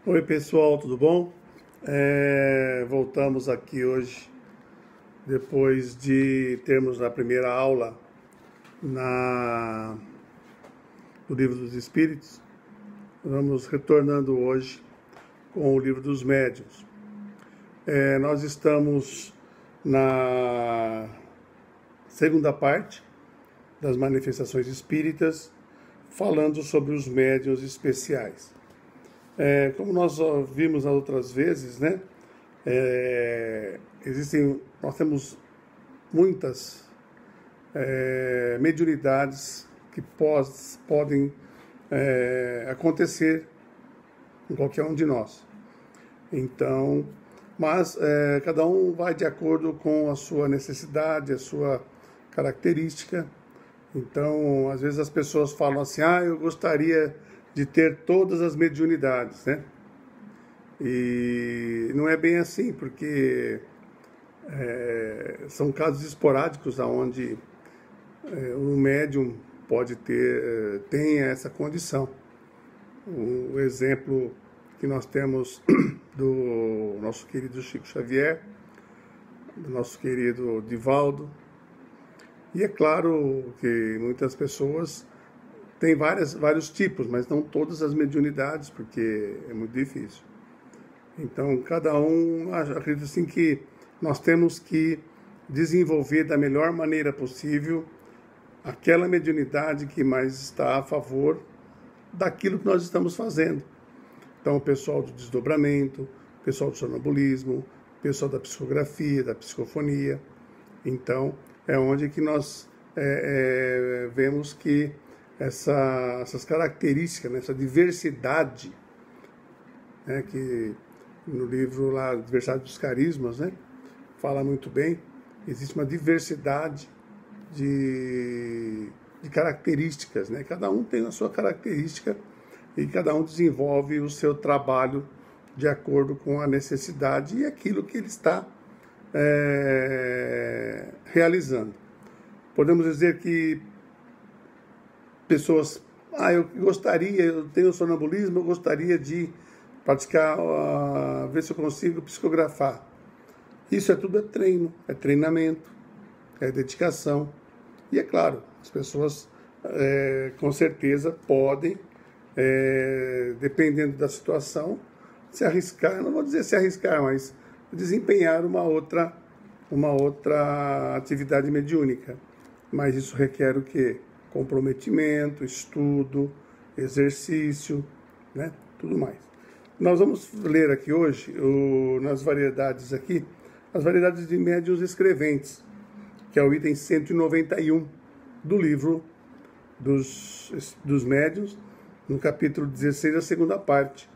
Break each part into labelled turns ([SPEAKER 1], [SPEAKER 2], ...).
[SPEAKER 1] Oi pessoal, tudo bom? Voltamos aqui hoje, depois de termos a primeira aula do Livro dos Espíritos. Vamos retornando hoje com o Livro dos Médiuns. Nós estamos na segunda parte das manifestações espíritas, falando sobre os médiuns especiais. Como nós vimos nas outras vezes, né? Nós temos muitas mediunidades que podem acontecer em qualquer um de nós. Então, mas cada um vai de acordo com a sua necessidade, a sua característica. Então, às vezes as pessoas falam assim: eu gostaria de ter todas as mediunidades, né? E não é bem assim, porque são casos esporádicos onde um médium pode tem essa condição. O exemplo que nós temos do nosso querido Chico Xavier, do nosso querido Divaldo, e é claro que muitas pessoas tem vários tipos, mas não todas as mediunidades, porque é muito difícil. Então, cada um, acredito assim que nós temos que desenvolver da melhor maneira possível aquela mediunidade que mais está a favor daquilo que nós estamos fazendo. Então, o pessoal do desdobramento, o pessoal do sonambulismo, o pessoal da psicografia, da psicofonia. Então, é onde que nós vemos que essas características, né, essa diversidade, né, que no livro lá, Diversidade dos Carismas, né, fala muito bem, existe uma diversidade de características, né, cada um tem a sua característica e cada um desenvolve o seu trabalho de acordo com a necessidade e aquilo que ele está realizando. Podemos dizer que pessoas, eu tenho sonambulismo, eu gostaria de praticar, ver se eu consigo psicografar. Isso tudo é treino, é treinamento, é dedicação. E é claro, as pessoas com certeza podem, dependendo da situação, se arriscar, não vou dizer se arriscar, mas desempenhar uma outra atividade mediúnica. Mas isso requer o quê? Comprometimento, estudo, exercício, né? Tudo mais. Nós vamos ler aqui hoje, nas variedades aqui, as variedades de médiuns escreventes, que é o item 191 do livro dos médiuns, no capítulo 16, a segunda parte,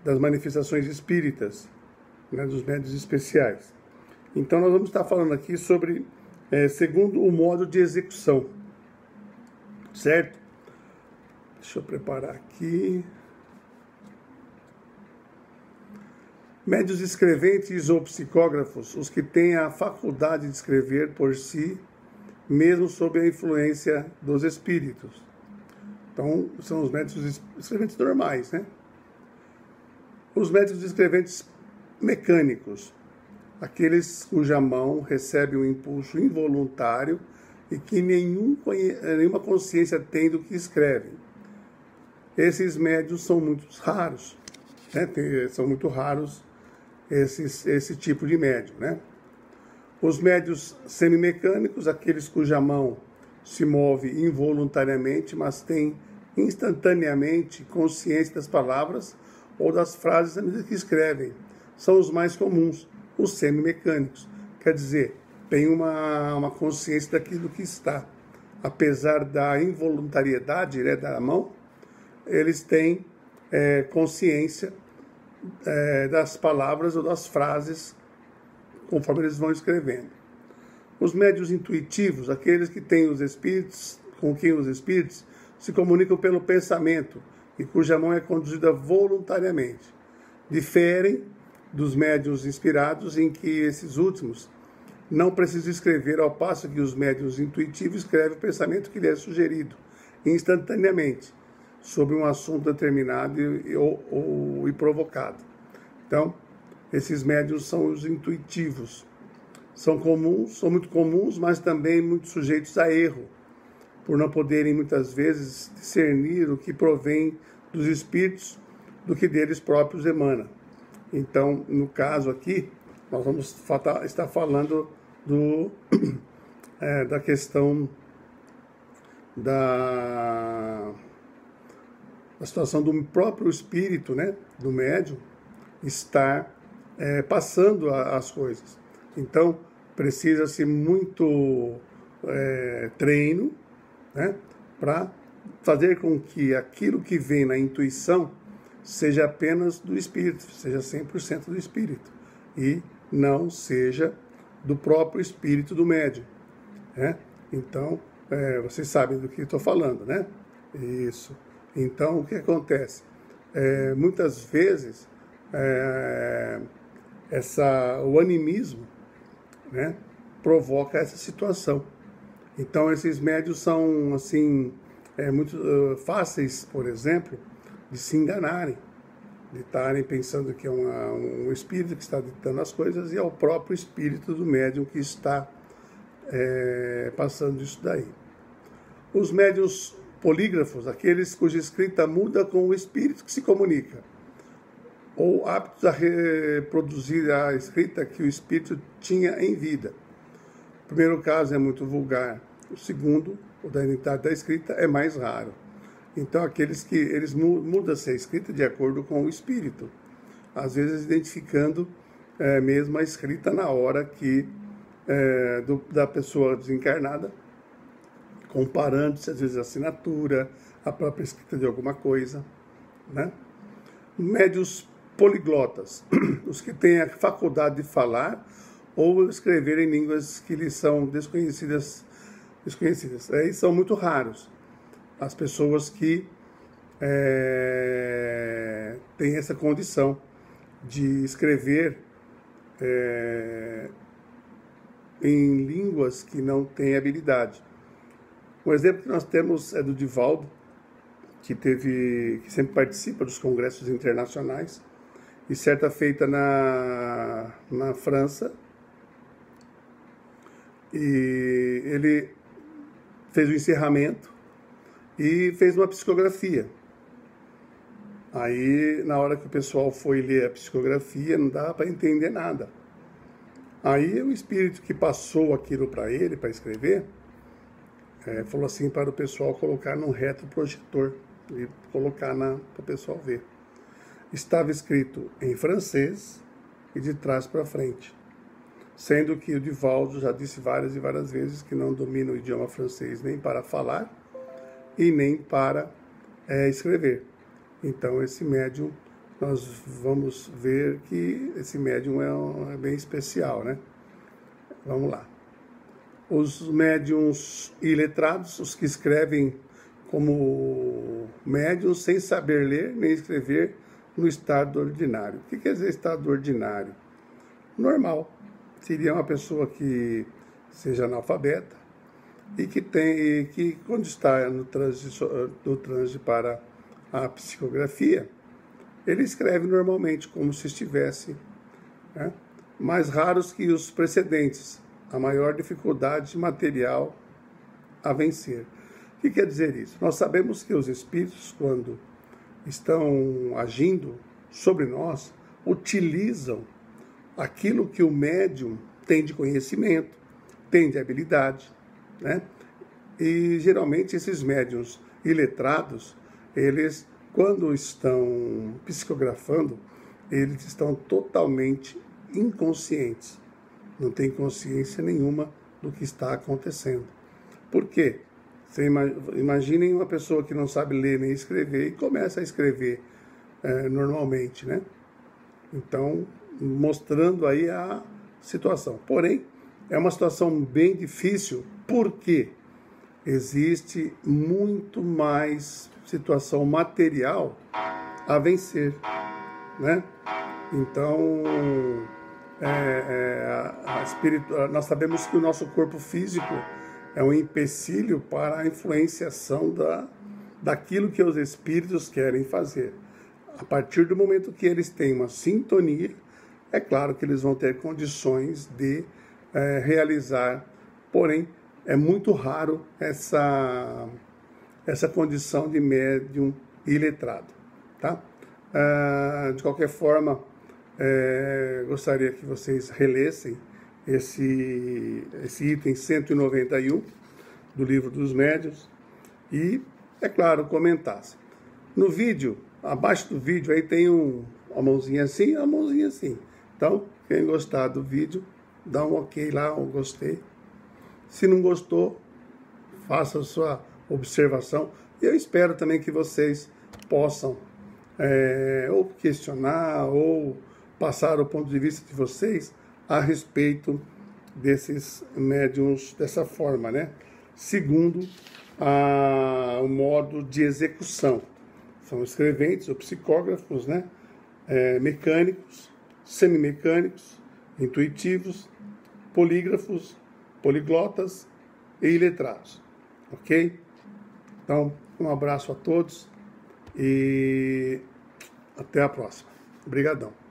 [SPEAKER 1] das manifestações espíritas, né, dos médiuns especiais. Então nós vamos estar falando aqui sobre, segundo o modo de execução. Certo? Deixa eu preparar aqui. Médiuns escreventes ou psicógrafos, os que têm a faculdade de escrever por si, mesmo sob a influência dos espíritos. Então, são os médiuns escreventes normais, né? Os médiuns escreventes mecânicos, aqueles cuja mão recebe um impulso involuntário e que nenhuma consciência tem do que escrevem. Esses médiuns são muito raros, né? São muito raros esse tipo de médium, né? Os médiuns semimecânicos, aqueles cuja mão se move involuntariamente, mas tem instantaneamente consciência das palavras ou das frases à medida que escrevem, são os mais comuns, os semimecânicos. Quer dizer, tem uma consciência daquilo que está. Apesar da involuntariedade, né, da mão, eles têm consciência das palavras ou das frases conforme eles vão escrevendo. Os médiuns intuitivos, aqueles que têm os espíritos, com quem os espíritos se comunicam pelo pensamento e cuja mão é conduzida voluntariamente, diferem dos médiuns inspirados, em que esses últimos não precisam escrever, ao passo que os médiuns intuitivos escrevem o pensamento que lhe é sugerido instantaneamente, sobre um assunto determinado e provocado. Então, esses médiuns são os intuitivos. São muito comuns, mas também muito sujeitos a erro, por não poderem muitas vezes discernir o que provém dos espíritos do que deles próprios emana. Então, no caso aqui, nós vamos estar falando da questão da situação do próprio espírito, né, do médium, estar passando as coisas. Então, precisa-se muito treino, né, para fazer com que aquilo que vem na intuição seja apenas do espírito, seja 100% do espírito, e não seja do próprio espírito do médium, né? Então, vocês sabem do que estou falando, né? Isso. Então, o que acontece? Muitas vezes, o animismo, né, provoca essa situação. Então, esses médios são, assim, muito fáceis, por exemplo, de se enganarem, de estarem pensando que é um espírito que está ditando as coisas e é o próprio espírito do médium que está passando isso daí. Os médiuns polígrafos, aqueles cuja escrita muda com o espírito que se comunica, ou aptos a reproduzir a escrita que o espírito tinha em vida. O primeiro caso é muito vulgar, o segundo, o da identidade da escrita, é mais raro. Então, aqueles que eles mudam-se a escrita de acordo com o espírito, às vezes identificando mesmo a escrita na hora que da pessoa desencarnada, comparando-se às vezes a assinatura, a própria escrita de alguma coisa, né? Médios poliglotas, os que têm a faculdade de falar ou escrever em línguas que lhes são desconhecidas. Aí são muito raros as pessoas que têm essa condição de escrever em línguas que não têm habilidade. Um exemplo que nós temos é do Divaldo, que sempre participa dos congressos internacionais, e certa feita na França, e ele fez o encerramento e fez uma psicografia. Aí, na hora que o pessoal foi ler a psicografia, não dava para entender nada. Aí, o espírito que passou aquilo para ele, para escrever, falou assim para o pessoal colocar num retroprojetor e colocar para o pessoal ver. Estava escrito em francês e de trás para frente, sendo que o Divaldo já disse várias e várias vezes que não domina o idioma francês nem para falar e nem para escrever. Então, esse médium, nós vamos ver que esse médium é bem especial, né? Vamos lá. Os médiuns iletrados, os que escrevem como médiuns sem saber ler nem escrever no estado ordinário. O que quer dizer estado ordinário? Normal. Seria uma pessoa que seja analfabeta e que quando está no trânsito para a psicografia, ele escreve normalmente, como se estivesse, né, mais raros que os precedentes, a maior dificuldade material a vencer. O que quer dizer isso? Nós sabemos que os espíritos, quando estão agindo sobre nós, utilizam aquilo que o médium tem de conhecimento, tem de habilidade, né? E geralmente esses médiuns iletrados, eles, quando estão psicografando, eles estão totalmente inconscientes, não têm consciência nenhuma do que está acontecendo. Por quê? Imaginem uma pessoa que não sabe ler nem escrever e começa a escrever normalmente, né? Então, mostrando aí a situação. Porém, é uma situação bem difícil, porque existe muito mais situação material a vencer, né? Então, nós sabemos que o nosso corpo físico é um empecilho para a influenciação daquilo que os espíritos querem fazer. A partir do momento que eles têm uma sintonia, é claro que eles vão ter condições de realizar, porém, é muito raro essa condição de médium iletrado, tá? De qualquer forma, gostaria que vocês relessem esse item 191 do Livro dos Médiuns e, é claro, comentassem. No vídeo, abaixo do vídeo, aí tem uma mãozinha assim e uma mãozinha assim. Então, quem gostar do vídeo, dá um ok lá, um gostei. Se não gostou, faça a sua observação. Eu espero também que vocês possam ou questionar ou passar o ponto de vista de vocês a respeito desses médiuns dessa forma, né? Segundo o modo de execução. São escreventes ou psicógrafos, né? Mecânicos, semimecânicos, intuitivos, polígrafos, poliglotas e iletrados. Ok? Então, um abraço a todos e até a próxima. Obrigadão.